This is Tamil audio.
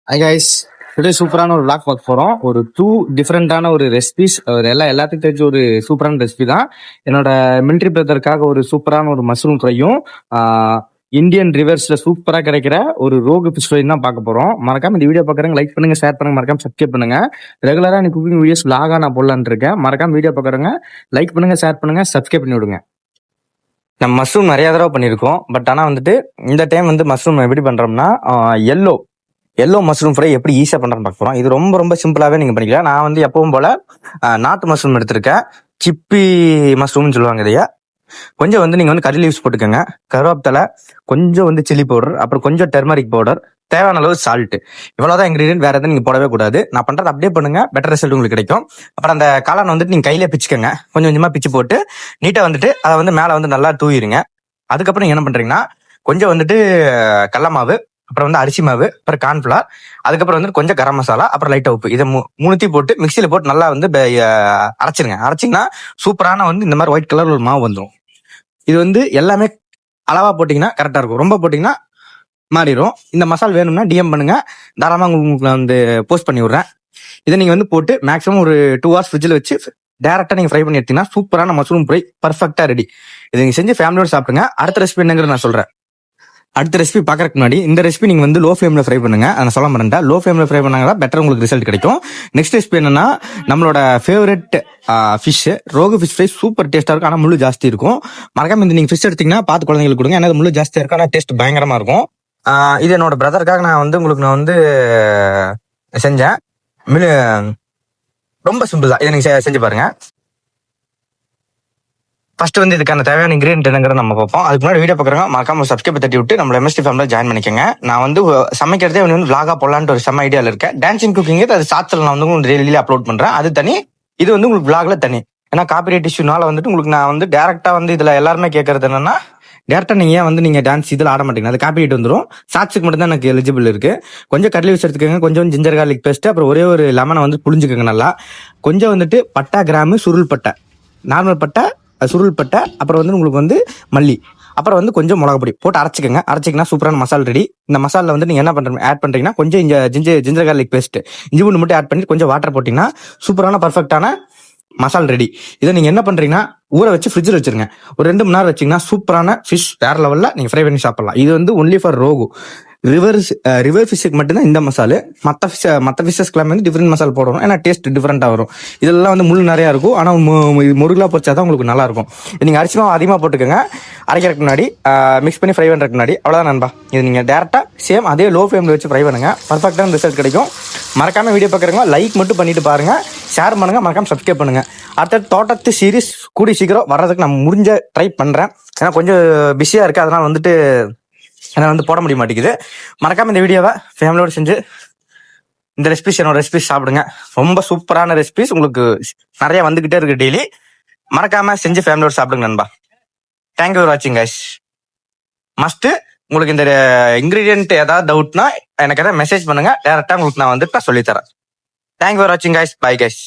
ஹாய் கைஸ், டுடே சூப்பரான ஒரு vlog பார்க்க போறோம். ஒரு டிஃப்ரெண்டான ஒரு ரெசிபிஸ், எல்லாத்துக்கும் தெரிஞ்ச ஒரு சூப்பரான ரெசிபி தான். என்னோட மிலிட்ரி பிரதருக்காக ஒரு சூப்பரான ஒரு மஷ்ரூம் ஃப்ரையும், இந்தியன் ரிவர்ஸ்ல சூப்பரா கிடைக்கிற ஒரு ரோகு ஃபிஷ் ஃப்ரை தான் பார்க்க போறோம். மறக்காம இந்த வீடியோ பார்க்குறவங்க லைக் பண்ணுங்க, ஷேர் பண்ணுங்க, மறக்காம சப்ஸ்கிரைப் பண்ணுங்க. ரெகுலரா நீ குக்கிங் வீடியோஸ் vlog-ஆ நான் போடலான்னு இருக்கேன். மறக்காம வீடியோ பார்க்குறவங்க லைக் பண்ணுங்க, ஷேர் பண்ணுங்க, சப்ஸ்கிரைப் பண்ணி விடுங்க. நம்ம மஷ்ரூம் நிறைய தடவை பண்ணியிருக்கோம். பட் ஆனால் வந்துட்டு இந்த டைம் வந்து மஷ்ரூம் எப்படி பண்றோம்னா, எல்லோ மஷ்ரூம் ஃப்ரை எப்படி ஈஸியாக பண்ணுறேன்னு பார்க்க போகிறோம். இது ரொம்ப ரொம்ப சிம்பிளாகவே நீங்கள் பண்ணிக்கலாம். நான் வந்து எப்பவும் போல் நாட்டு மஷ்ரூம் எடுத்திருக்கேன். சிப்பி மஷ்ரூம்னு சொல்லுவாங்க இதையா. கொஞ்சம் வந்து நீங்கள் வந்து கறி லீவ்ஸ் போட்டுக்கோங்க, கருவேப்பிலை, கொஞ்சம் வந்து சில்லி பவுடர், அப்புறம் கொஞ்சம் டெர்மரிக் பவுடர், தேவையான அளவு சால்ட்டு. இவ்வளோதான் இன்க்ரீடியன்ட், வேறு எதுவும் நீங்கள் போடவே கூடாது. நான் பண்ணுறது அப்படியே பண்ணுங்க, பெட்டர் ரிசல்ட் உங்களுக்கு கிடைக்கும். அப்புறம் அந்த காளான் வந்துட்டு நீங்கள் கையிலே பிச்சுக்கோங்க, கொஞ்சம் கொஞ்சமாக பிச்சு போட்டு நீட்டாக வந்துட்டு அதை வந்து மேலே வந்து நல்லா தூவிடுங்க. அதுக்கப்புறம் நீங்கள் என்ன பண்ணுறீங்கன்னா, கொஞ்சம் வந்துட்டு கடல மாவு, அப்புறம் வந்து அரிசி மாவு, அப்புறம் கார்ன்ஃபிளவர், அதுக்கப்புறம் வந்து கொஞ்சம் கரம் மசாலா, அப்புறம் லைட்டாக உப்பு, இதை மூணுத்தையும் போட்டு மிக்சியில் போட்டு நல்லா வந்து அரைச்சிருங்க. அரைச்சிங்கன்னா சூப்பரான வந்து இந்த மாதிரி ஒயிட் கலர் ஒரு மாவு வந்துடும். இது வந்து எல்லாமே அளவா போட்டிங்கன்னா கரெக்டாக இருக்கும், ரொம்ப போட்டிங்கன்னா மாறிடும். இந்த மசாலா வேணும்னா டிஎம் பண்ணுங்க, தாராளமாக உங்களுக்கு நான் வந்து போஸ்ட் பண்ணி விட்றேன். இதை நீங்கள் வந்து போட்டு மேக்ஸிமம் ஒரு 2 hours ஃப்ரிட்ஜில் வச்சு டேரெக்டாக நீங்கள் ஃப்ரை பண்ணி எடுத்தீங்கன்னா சூப்பரான மஷ்ரூம் ஃப்ரை பர்ஃபெக்டாக ரெடி. இதை நீங்கள் செஞ்சு ஃபேமிலியோட சாப்பிடுங்க. அடுத்த ரெசிபி என்னங்கிறது நான் சொல்கிறேன். அடுத்த ரெசிபி பார்க்கறதுக்கு முன்னாடி இந்த ரெசிபி நீங்கள் வந்து லோ ஃப்ளேமில் ஃப்ரை பண்ணுங்க. அதை சொல்ல மாட்டேன், லோ ஃப்ளேமில் ஃப்ரை பண்ணாங்க பெட்டர் உங்களுக்கு ரிசல்ட் கிடைக்கும். நெக்ஸ்ட் ரெசிபி என்னன்னா, நம்மளோட favourite fish rohu fish fry super டேஸ்ட்டாக இருக்கும், ஆனால் முள்ளு ஜாஸ்தி இருக்கும். மறக்காம இந்த நீங்கள் ஃபிஷ் எடுத்தீங்கன்னா பார்த்து குழந்தைங்களுக்கு கொடுங்க, ஏன்னா முள்ளு ஜாஸ்தியாக இருக்கும், ஆனால் டேஸ்ட் பயங்கரமாக இருக்கும். இது என்னோட பிரதருக்காக நான் வந்து செஞ்சேன். ரொம்ப சிம்பிள் தான், இதை நீங்கள் செஞ்சு பாருங்க. ஃபர்ஸ்ட் வந்து இதுக்கான தேவையான இன்கிரியன்ட் என்னங்கிறத நம்ம பார்ப்போம். அதுக்கு முன்னாடி வீடியோ பார்க்குறவங்க மறக்காம சப்ஸ்கிரைப் தட்டி விட்டு நம்ம எம்எஸ்டி ஃபேமிலியில் ஜாயின் பண்ணிக்கோங்க. நான் வந்து சமைக்கிறதே வந்து vlog-ஆ போடலான்ட்டு ஒரு செம்ம ஐடியாவில் இருக்கேன். டான்சிங் குக்கிங் அது ஷார்ட்ஸில் நான் வந்து உங்களுக்கு டெய்லி அப்லோட் பண்ணுறேன், அது தனி. இது வந்து உங்களுக்கு vlog-ல தனி. ஏன்னா காப்பிரைட் இஷ்யூனால வந்துட்டு உங்களுக்கு நான் வந்து டேரெக்டாக வந்து இதில் எல்லாருமே கேட்கறது என்னன்னா, டேரெக்டாக நீங்கள் ஏன் வந்து நீங்கள் டான்ஸ் இதில் ஆட மாட்டீங்க, அது காப்பிரைட் வந்துடும். ஷார்ட்ஸுக்கு மட்டும் தான் எனக்கு எலிஜிபிள் இருக்கு. கொஞ்சம் கடலை யூஸ் எடுத்துக்கோங்க, கொஞ்சம் ஜிஞ்சர் கார்லிக் பேஸ்ட், அப்புறம் ஒரே ஒரு லெமனை வந்து புளிஞ்சுக்கோங்க நல்லா. கொஞ்சம் வந்துட்டு பட்டா, கிராமு, சுருள் பட்டை, நார்மல் பட்டை, சுருள் பட்டை, அப்புறம் வந்து உங்களுக்கு வந்து மல்லி, அப்புறம் வந்து கொஞ்சம் மிளகா பொடி போட்டு அரைச்சிக்கோங்க. அரைச்சிங்கன்னா சூப்பரான மசாலா ரெடி. இந்த மசாலில் வந்து நீங்கள் என்ன பண்ணுறீங்க, ஆட் பண்ணுறீங்கன்னா கொஞ்சம் ஜிஞ்சர் கார்லிக் பேஸ்ட், இஞ்சி பூண்டு மட்டும் ஆட் பண்ணி கொஞ்சம் வாட்டர் போட்டிங்கன்னா சூப்பரான பர்ஃபெக்டான மசாலா ரெடி. இதை நீங்கள் என்ன பண்ணுறீங்கன்னா ஊற வச்சு ஃப்ரிட்ஜில் வச்சிருங்க. ஒரு 2 மணி நேரம் வச்சிங்கன்னா சூப்பரான ஃபிஷ் வேறு லெவலில் நீங்கள் ஃப்ரை பண்ணி சாப்பிடலாம். இது வந்து ஒன்லி ஃபார் ரோகு ரிவர் ஃபிஷ்ஷுக்கு மட்டும்தான் இந்த மசாலு. மற்ற ஃபிஷ்ஷஸ்க்குலாம் வந்து டிஃப்ரெண்ட் மசாலா போடணும், ஏன்னா டேஸ்ட் டிஃப்ரெண்ட்டாக வரும். இதெல்லாம் வந்து முள் நிறையா இருக்கும், ஆனால் முருகலாக பொரிச்சா தான் உங்களுக்கு நல்லா இருக்கும். நீங்கள் அரிசி மாவு அதிகமாக போட்டுக்கோங்க அரைக்கிறதுக்கு முன்னாடி, மிக்ஸ் பண்ணி ஃப்ரை பண்ணுறதுக்கு முன்னாடி. அவ்வளோதான் நண்பா. இது நீங்கள் டேரெக்டாக சேம் அதே லோ ஃப்ளேமில் வச்சு ஃப்ரை பண்ணுங்கள், பர்ஃபெக்டான ரிசல்ட் கிடைக்கும். மறக்காமல் வீடியோ பார்க்குறவங்க லைக் மட்டும் பண்ணிட்டு பாருங்கள், ஷேர் பண்ணுங்கள், மறக்காமல் சப்ஸ்கிரைப் பண்ணுங்கள். அடுத்த தோட்டத்து சீரீஸ் கூடி சீக்கிரம் வர்றதுக்கு நான் முடிஞ்ச ட்ரை பண்ணுறேன். ஏன்னா கொஞ்சம் பிஸியாக இருக்குது, அதனால் வந்துட்டு என்னால் வந்து போட முடிய மாட்டேங்குது. மறக்காமல் இந்த வீடியோவை ஃபேமிலியோடு செஞ்சு இந்த ரெசிபிஸ் என்னோட ரெசிபிஸ் சாப்பிடுங்க. ரொம்ப சூப்பரான ரெசிபிஸ் உங்களுக்கு நிறைய வந்துக்கிட்டே இருக்கு டெய்லி. மறக்காமல் செஞ்சு ஃபேமிலியோடு சாப்பிடுங்க நண்பா. தேங்க்யூ ஃபார் வாட்சிங் கைஸ். மஸ்ட்டு உங்களுக்கு இந்த இன்க்ரீடியன்ட் ஏதாவது டவுட்னா எனக்கு எதாவது மெசேஜ் பண்ணுங்க, டேரெக்டாக உங்களுக்கு நான் வந்துட்டு நான் சொல்லித்தரேன். தேங்க்யூ ஃபார் வாட்சிங் கைஸ். Bye guys.